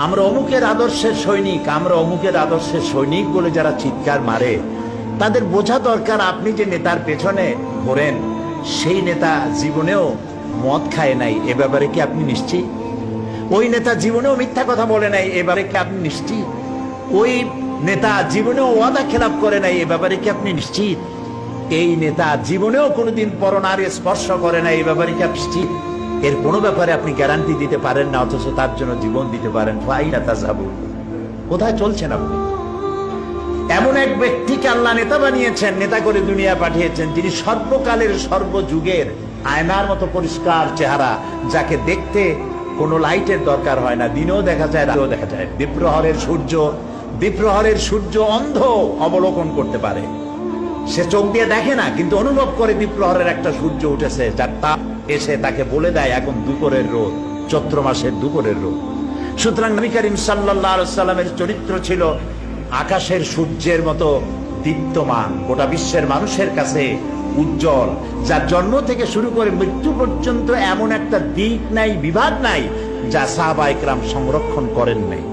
আমরা অমুকের আদর্শের সৈনিক, আমরা অমুকের আদর্শের সৈনিক বলে যারা চিৎকার মারে, তাদের বোঝা দরকার আপনি যে নেতার পেছনে ঘোরেন সেই নেতা জীবনেও মদ খায় নাই, এ ব্যাপারে কি আপনি নিশ্চিত? ওই নেতা জীবনেও মিথ্যা কথা বলে নাই, এ ব্যাপারে কি আপনি নিশ্চিত? ওই নেতা জীবনেও ওয়াদা খেলাপ করে নাই, এ ব্যাপারে কি আপনি নিশ্চিত? এই নেতা জীবনেও কোনোদিন পরনারী স্পর্শ করে নাই, এই ব্যাপারে কি আপনি নিশ্চিত? এর কোনো ব্যাপারে আপনি গ্যারান্টি দিতে পারেন না, অথচ তার জন্য জীবন দিতে পারেন। ফাইনা তাযাবুন, কোথায় চলছেন আপনি? এমন এক ব্যক্তিকে আল্লাহ নেতা বানিয়েছেন, নেতা করে দুনিয়া পাঠিয়েছেন, যিনি সর্বকালের সর্বযুগের আয়নার মতো পরিষ্কার চেহারা, যাকে দেখতে কোনো লাইটের দরকার হয় না, দিনেও দেখা যায় রাতেও দেখা যায়। দ্বীপ্রহরের সূর্য অন্ধ অবলোকন করতে পারে, সে চোখ দিয়ে দেখে না, কিন্তু অনুভব করে দ্বীপ্রহরের একটা সূর্য উঠেছে, যার তাপ এসে তাকে বলে দেয় এখন দুপুরের রোদ, চৈত্র মাসের দুপুরের রোদ। সুতরাং নবী করিম সাল্লাল্লাহু আলাইহি ওয়াসাল্লামের চরিত্র ছিল আকাশের সূর্যের মতো দীপ্তমান, গোটা বিশ্বের মানুষের কাছে উজ্জ্বল, যার জন্ম থেকে শুরু করে মৃত্যু পর্যন্ত এমন একটা দিক নাই, বিভাগ নাই যা সাহাবায়ে কেরাম সংরক্ষণ করেন নাই।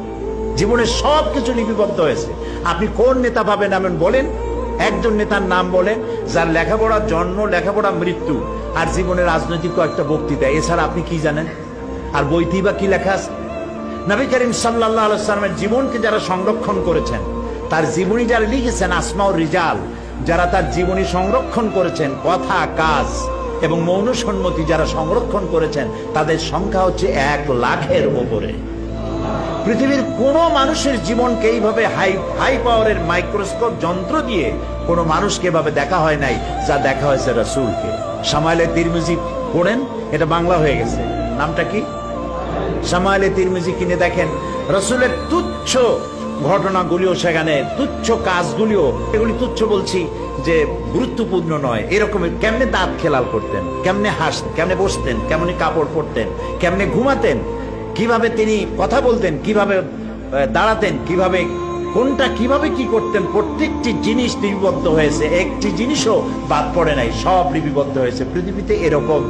জীবনের সবকিছু লিপিবদ্ধ হয়েছে। আপনি কোন নেতা পাবেন এমন বলেন, একজন নেতার নাম বলেন যার লেখাপড়া জন্ম, লেখাপড়া মৃত্যু, আর জীবনে রাজনৈতিক কয়েকটা বক্তৃতা, এছাড়া আপনি কি জানেন? আর বইতেই বা কি লেখা আছে? নবী করিম সাল্লাল্লাহু আলাইহি ওয়াসাল্লামের জীবনকে যারা সংরক্ষণ করেছেন, তার জীবনী যারা লিখেছেন, আসমাউর রিজাল, যারা তার জীবনী সংরক্ষণ করেছেন, কথা, কাজ এবং মৌন সম্মতি যারা সংরক্ষণ করেছেন, তাদের সংখ্যা হচ্ছে 1,00,000-এর উপরে। পৃথিবীর কোন মানুষের জীবনকে এইভাবে হাই পাওয়ারের মাইক্রোস্কোপ যন্ত্র দিয়ে কোন মানুষকে এভাবে দেখা হয় নাই যা দেখা হয়েছে রাসূলকে। শামাইলে তিরমিজি পড়েন, এটা বাংলা হয়ে গেছে, নামটা কি? শামাইলে তিরমিজি কিনে দেখেন, রাসূলের তুচ্ছ ঘটনাগুলিও সেখানে, তুচ্ছ কাজগুলিও, এগুলি তুচ্ছ বলছি যে গুরুত্বপূর্ণ নয়, এরকমের কেমনে দাঁত খেলাল করতেন, কেমনে হাসতেন, কেমনে বসতেন, কেমনে কাপড় পরতেন, কেমনে ঘুমাতেন, কিভাবে তিনি কথা বলতেন, কিভাবে দাঁড়াতেন, কিভাবে কোনটা কিভাবে কি করতেন, প্রত্যেকটি জিনিস লিপিবদ্ধ হয়েছে, একটি জিনিসও বাদ পড়ে নাই, সব লিপিবদ্ধ হয়েছে। পৃথিবীতে এরকম,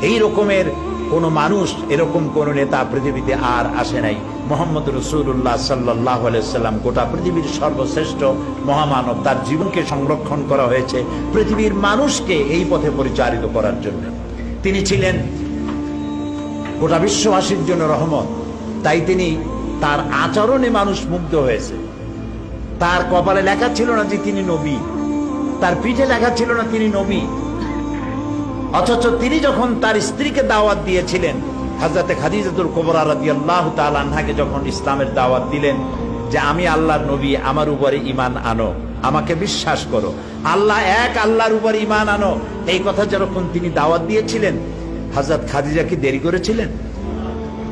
এই রকমের কোন মানুষ, এরকম কোন নেতা পৃথিবীতে আর আসে নাই। মুহাম্মদ রাসূলুল্লাহ সাল্লাল্লাহু আলাইহি ওয়াসাল্লাম গোটা পৃথিবীর সর্বশ্রেষ্ঠ মহামানব, তার জীবনকে সংরক্ষণ করা হয়েছে পৃথিবীর মানুষকে এই পথে পরিচালিত করার জন্য। তিনি ছিলেন গোটা বিশ্ববাসীর জন্য রহমত, তাই তিনি তার আচরণে মানুষ মুগ্ধ হয়েছে। তার কপালে লেখা ছিল না যে তিনি নবী, তার পিঠে লেখা ছিল না তিনি নবী, অথচ তিনি যখন তার স্ত্রীকে দাওয়াত দিয়েছিলেন, হযরতে খাদিজাতুল কুবরা রাদিয়াল্লাহু তাআলা আনহাকে যখন ইসলামের দাওয়াত দিলেন যে আমি আল্লাহর নবী, আমার উপরে ঈমান আনো, আমাকে বিশ্বাস করো, আল্লাহ এক, আল্লাহর উপরে ঈমান আনো, এই কথা যখন তিনি দাওয়াত দিয়েছিলেন, হযরত খাদিজা কি দেরি করেছিলেন?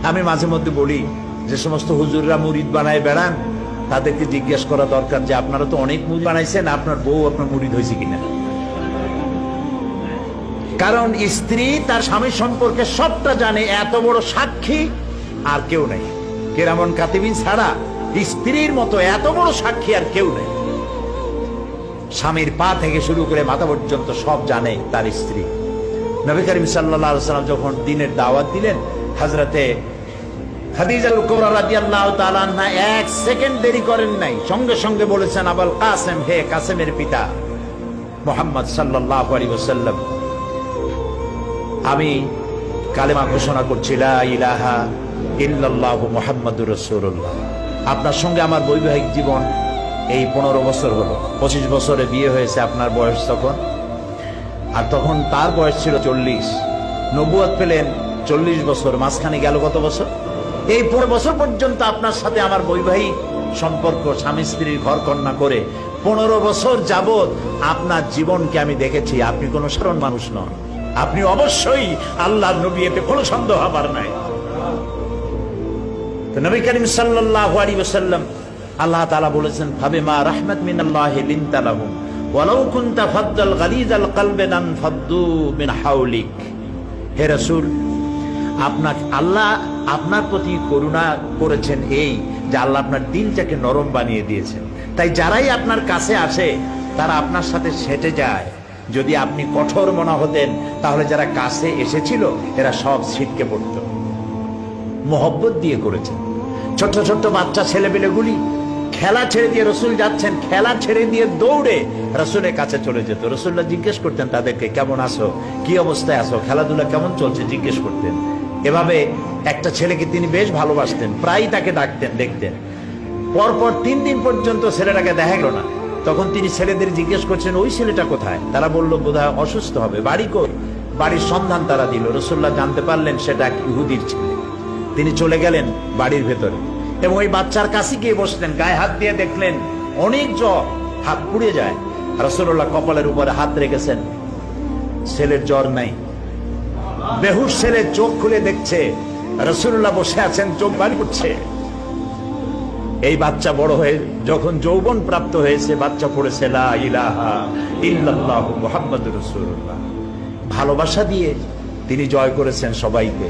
আমি মাঝে মধ্যে বলি, যে সমস্ত হুজুররা মুরিদ বানায় বেড়ান, তাদেরকে জিজ্ঞেস করা দরকার যে আপনারা তো অনেক মুরিদ বানাইছেন, আপনার বউ আপনার মুরিদ হয়েছে কিনা? কারণ স্ত্রী তার স্বামী সম্পর্কে সবটা জানে, এত বড় সাক্ষী আর কেউ নেই। কিরামান কাতিবিন ছাড়া স্ত্রীর মতো এত বড় সাক্ষী আর কেউ নেই। স্বামীর পা থেকে শুরু করে মাথা পর্যন্ত সব জানে তার স্ত্রী। নবী করিম সাল্লাল্লাহু আলাইহি ওয়াসাল্লাম যখন দ্বীনের দাওয়াত দিলেন, হযরতে খাদিজাতুল কুবরা রাদিয়াল্লাহু তাআলা আনহা এক সেকেন্ড দেরি করেন নাই, সঙ্গে সঙ্গে বলেছেন, আবুল কাসেম, হে কাসেমের পিতা মুহাম্মদ সাল্লাল্লাহু আলাইহি ওয়াসাল্লাম, আমি কালেমা ঘোষণা করছি, লা ইলাহা ইল্লাল্লাহু মুহাম্মাদুর রাসূলুল্লাহ। আপনার সঙ্গে আমার বৈবাহিক জীবন এই 15 বছর হলো, 25 বছরে বিয়ে হয়েছে আপনার বয়স তখন, আর তখন তার বয়স ছিল 40। নবুয়ত পেলেন 40 বছর, মাঝখানে গেল কত বছর? এই 15 বছর পর্যন্ত আপনার সাথে আমার বৈবাহিক সম্পর্ক, স্বামী স্ত্রীর ঘর কন্যা করে 15 বছর যাবত আপনার জীবনকে আমি দেখেছি। আপনি কোনো সাধারণ মানুষ নন, আপনি অবশ্যই আল্লাহর নবী, এতে কোনো সন্দেহ হবার নাই। তো নবী করিম সাল্লাল্লাহু আলাইহি ওয়াসাল্লাম, আল্লাহ তাআলা বলেছেন, ফাবিমা রাহমাত মিনাল্লাহি লিনতা লাহুম ওয়ালাউ কুনতা ফাদ্দাল গালিজাল কলবি লানফাদ্দু মিন হাওলিক। হে রাসূল, আল্লাহ আপনার প্রতি করুণা করেছেন এই যে আল্লাহ আপনার দিলটাকে নরম বানিয়ে দিয়েছেন, তাই যারাই আপনার কাছে আসে তারা আপনার সাথে সেটে যায়। যদি আপনি কঠোর মনা হতেন তাহলে যারা কাছে এসেছিল এরা সব ছিটকে পড়ত। মোহব্বত দিয়ে করেছেন। ছোট্ট ছোট্ট বাচ্চা ছেলেপেলেগুলি খেলা ছেড়ে দিয়ে রসুল যাচ্ছেন, খেলা ছেড়ে দিয়ে দৌড়ে রসুলের কাছে চলে যেত। রসুল্লাহ জিজ্ঞেস করতেন তাদেরকে, কেমন আছো, কি অবস্থায় আছো, খেলাধুলা কেমন চলছে জিজ্ঞেস করতেন। এভাবে একটা ছেলেকে তিনি বেশ ভালোবাসতেন, প্রায় তাকে ডাকতেন, দেখতেন। পরপর 3 দিন পর্যন্ত ছেলেটাকে দেখা গেল না। তখন তিনি ছেলেদের জিজ্ঞেস করছেন, ওই ছেলেটা কোথায়? তারা বলল বোধহয় অসুস্থ হবে, বাড়ি কই? বাড়ির সন্ধান তারা দিল। রসুল্লাহ জানতে পারলেন সেটা এক ইহুদির ছেলে। তিনি চলে গেলেন বাড়ির ভেতরে এবং ওই বাচ্চার কাছে গিয়ে বসলেন, গায়ে হাত দিয়ে দেখলেন অনেক জ্বর, হাত পুড়ে যায়। রাসূলুল্লাহ কপালের উপরে হাত রেখেছেন, ছেলের জ্বর নাই। বেহুশ ছেলে চোখ খুলে দেখছে রাসূলুল্লাহ বসে আছেন, চোখ বাড়ি করছে। এই বাচ্চা বড় হয়ে যখন যৌবন প্রাপ্ত হয়েছে, বাচ্চা পড়েছে লা ইলাহা ইল্লাল্লাহু মুহাম্মাদুর রাসূলুল্লাহ। ভালোবাসা দিয়ে তিনি জয় করেছেন সবাইকে।